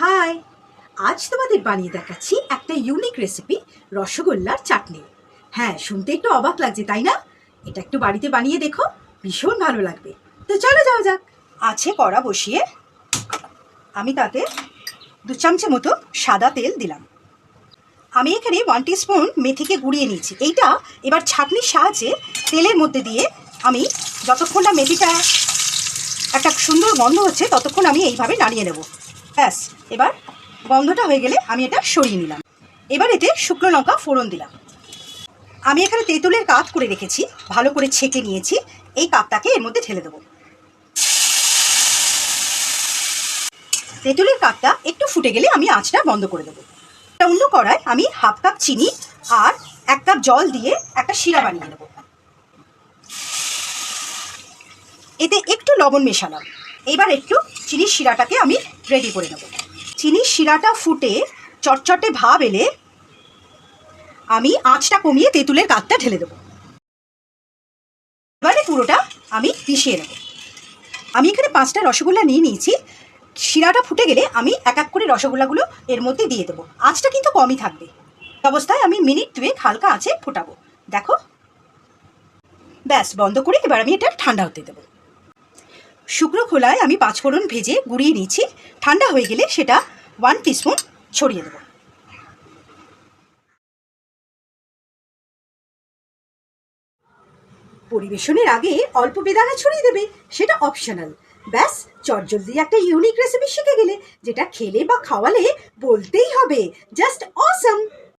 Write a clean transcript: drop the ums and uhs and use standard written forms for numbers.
High, আজ তোমাদের বানিয়ে দেখাচ্ছি একটা ইউনিক রেসিপি, রসগোল্লার চাটনি। হ্যাঁ, শুনতে একটু অবাক লাগছে তাই না? এটা একটু বাড়িতে বানিয়ে দেখো, ভীষণ ভালো লাগবে। তো চলো যাওয়া যাক। আছে কড়া বসিয়ে আমি তাতে 2 চামচের মতো সাদা তেল দিলাম। আমি এখানে 1 টিস্পুন মেথিকে গুঁড়িয়ে নিয়েছি। এইটা এবার ছাঁকনির সাহায্যে তেলের মধ্যে দিয়ে আমি যতক্ষণ না মেথিটা একটা সুন্দর গন্ধ হচ্ছে ততক্ষণ আমি এইভাবে নাড়িয়ে নেব। ব্যাস, এবার গন্ধটা হয়ে গেলে আমি এটা সরিয়ে নিলাম। এবার এতে শুকনো লঙ্কা ফোড়ন দিলাম। আমি এখানে তেঁতুলের কাঠ করে রেখেছি, ভালো করে ছেঁকে নিয়েছি। এই কাঠটাকে এর মধ্যে ঢেলে দেবো। তেঁতুলের কাঠটা একটু ফুটে গেলে আমি আঁচটা বন্ধ করে দেবো। অন্য কড়ায় আমি 1/2 কাপ চিনি আর 1 কাপ জল দিয়ে একটা শিরা বানিয়ে নেব। এতে একটু লবণ মেশালাম। এবার একটু চিনির শিরাটাকে আমি রেডি করে নেব। চিনির শিরাটা ফুটে চটচটে ভাব এলে আমি আঁচটা কমিয়ে তেঁতুলের কাঠটা ঢেলে দেবো। এবারে পুরোটা আমি মিশিয়ে নেব। আমি এখানে 5টা রসগোল্লা নিয়ে নিয়েছি। শিরাটা ফুটে গেলে আমি এক এক করে রসগোল্লাগুলো এর মধ্যে দিয়ে দেবো। আঁচটা কিন্তু কমই থাকবে। অবস্থায় আমি মিনিট 2 হালকা আঁচে ফোটাবো। দেখো, ব্যাস বন্ধ করে এবার আমি এটা ঠান্ডা হতে দেবো। শুকনো খোলায় আমি 5 ফোড়ন ভেজে গুঁড়িয়ে নিয়েছি। ঠান্ডা হয়ে গেলে সেটা 1 টিস্পুন ছড়িয়ে দেবো। পরিবেশনের আগে অল্প বেদানা ছড়িয়ে দেবে, সেটা অপশনাল। ব্যাস, চটজলদি একটা ইউনিক রেসিপি শিখে গেলে, যেটা খেলে বা খাওয়ালে বলতেই হবে জাস্ট অসম।